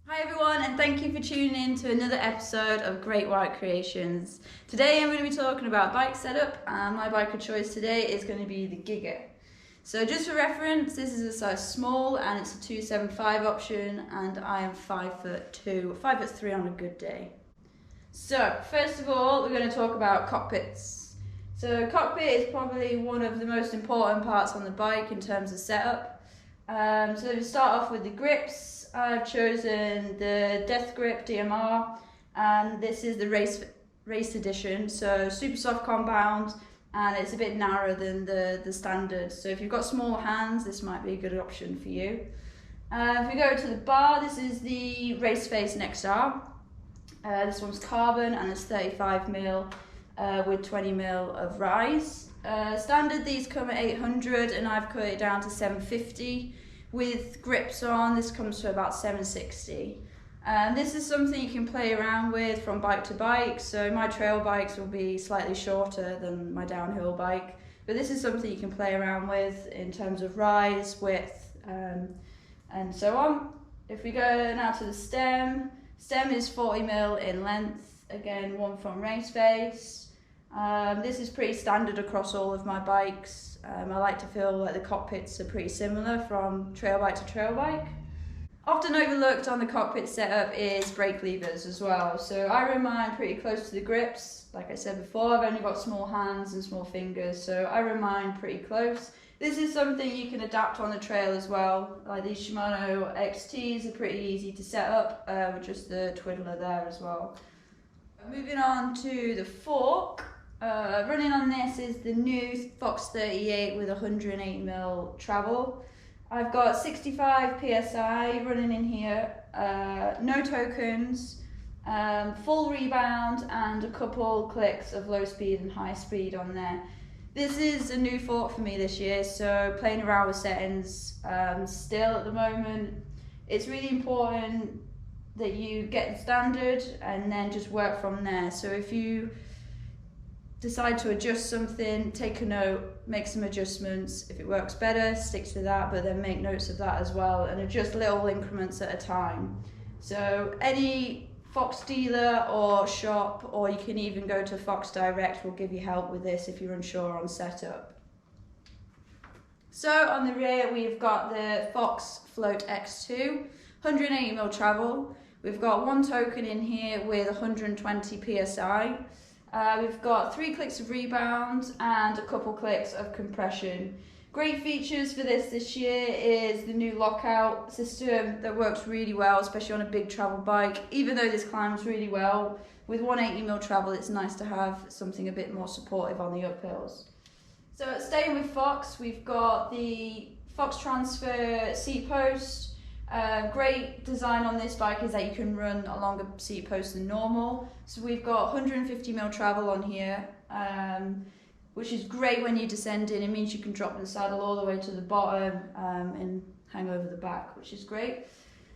Hi everyone, and thank you for tuning in to another episode of Great Whyte Creations. Today I'm going to be talking about bike setup, and my bike of choice today is going to be the Giga. So just for reference, this is a size small and it's a 275 option, and I am 5'2", 5'3" on a good day. So first of all, we're going to talk about cockpits. So cockpit is probably one of the most important parts on the bike in terms of setup. So we start off with the grips. I've chosen the Death Grip DMR, and this is the race edition, so super soft compound, and it's a bit narrower than the standard. So if you've got small hands, this might be a good option for you. If we go to the bar, this is the Race Face XR. This one's carbon and it's 35mm with 20mm of rise. Standard, these come at 800 and I've cut it down to 750. With grips on, this comes to about 760. This is something you can play around with from bike to bike. So my trail bikes will be slightly shorter than my downhill bike, but this is something you can play around with in terms of rise, width, and so on. If we go now to the stem is 40mm in length, again one from Race Face. This is pretty standard across all of my bikes. I like to feel like the cockpits are pretty similar from trail bike to trail bike. Often overlooked on the cockpit setup is brake levers as well. So I run mine pretty close to the grips. Like I said before, I've only got small hands and small fingers, so I run mine pretty close. This is something you can adapt on the trail as well. Like these Shimano XTs are pretty easy to set up with just the twiddler there as well. Moving on to the fork. Running on this is the new Fox 38 with 108mm travel. I've got 65 PSI running in here, no tokens, full rebound and a couple clicks of low speed and high speed on there. This is a new fork for me this year, so playing around with settings still at the moment. It's really important that you get the standard and then just work from there. So if you decide to adjust something, take a note, make some adjustments. If it works better, stick to that, but then make notes of that as well and adjust little increments at a time. So any Fox dealer or shop, or you can even go to Fox Direct, will give you help with this if you're unsure on setup. So on the rear, we've got the Fox Float X2, 180mm travel. We've got one token in here with 120 PSI. We've got 3 clicks of rebound and a couple clicks of compression. Great features for this year is the new lockout system that works really well, especially on a big travel bike. Even though this climbs really well, with 180mm travel, it's nice to have something a bit more supportive on the uphills. So staying with Fox, we've got the Fox Transfer seat post. Great design on this bike is that you can run a longer seat post than normal. So we've got 150mm travel on here, which is great when you're descending. It means you can drop the saddle all the way to the bottom and hang over the back, which is great.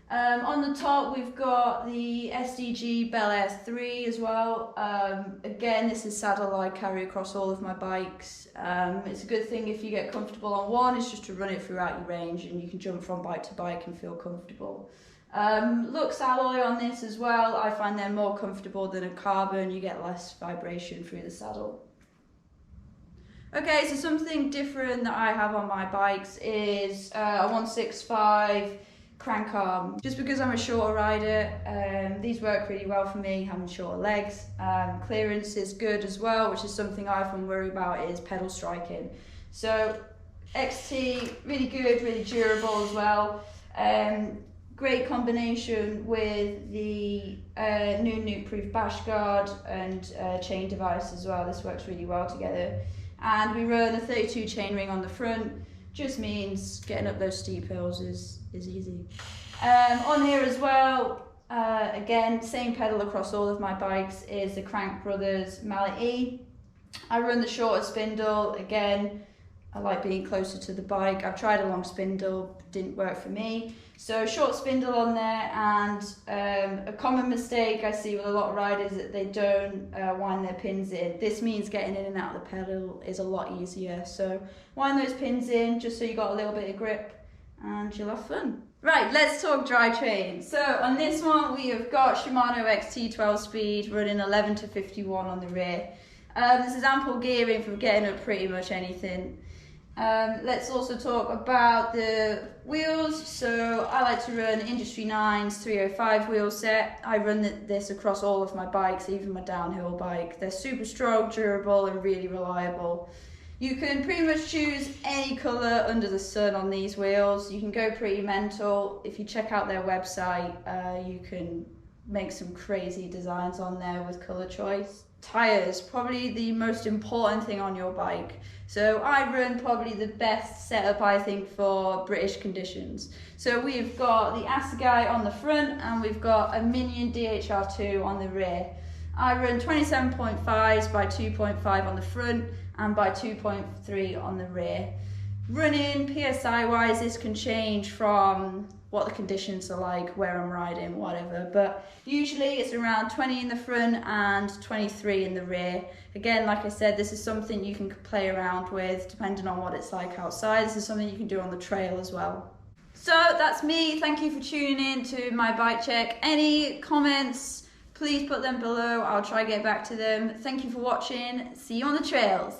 On the top we've got the SDG Bel Air 3 as well. Again, this is saddle I carry across all of my bikes. It's a good thing if you get comfortable on one, it's just to run it throughout your range and you can jump from bike to bike and feel comfortable. Lux alloy on this as well. I find they're more comfortable than a carbon. You get less vibration through the saddle. Okay, so something different that I have on my bikes is a 165 crank arm. Just because I'm a shorter rider, these work really well for me, having shorter legs. Clearance is good as well, which is something I often worry about is pedal striking. So XT, really good, really durable as well. Great combination with the new Nukeproof bash guard and chain device as well. This works really well together. And we run a 32 chainring on the front. Just means getting up those steep hills is easy. On here as well, again, same pedal across all of my bikes is the Crank Brothers Mallet E. I run the shorter spindle. Again, I like being closer to the bike. I've tried a long spindle, didn't work for me. So short spindle on there, and a common mistake I see with a lot of riders is that they don't wind their pins in. This means getting in and out of the pedal is a lot easier. So wind those pins in just so you got a little bit of grip, and you'll have fun. Right, let's talk drivetrain. So on this one we have got Shimano XT 12 speed running 11 to 51 on the rear. This is ample gearing for getting up pretty much anything. Let's also talk about the wheels. So I like to run Industry 9's 305 wheel set. I run this across all of my bikes, even my downhill bike. They're super strong, durable and really reliable. You can pretty much choose any colour under the sun on these wheels. You can go pretty mental. If you check out their website, you can make some crazy designs on there with colour choice. Tyres, probably the most important thing on your bike. So I run probably the best setup I think for British conditions. So we've got the Assegai on the front and we've got a Minion DHR2 on the rear. I run 27.5s by 2.5 on the front and by 2.3 on the rear. Running PSI wise, this can change from what the conditions are like, where I'm riding, whatever, but usually it's around 20 in the front and 23 in the rear. Again, like I said, this is something you can play around with depending on what it's like outside. This is something you can do on the trail as well. So that's me. Thank you for tuning in to my bike check. Any comments, please put them below. I'll try to get back to them. Thank you for watching. See you on the trails.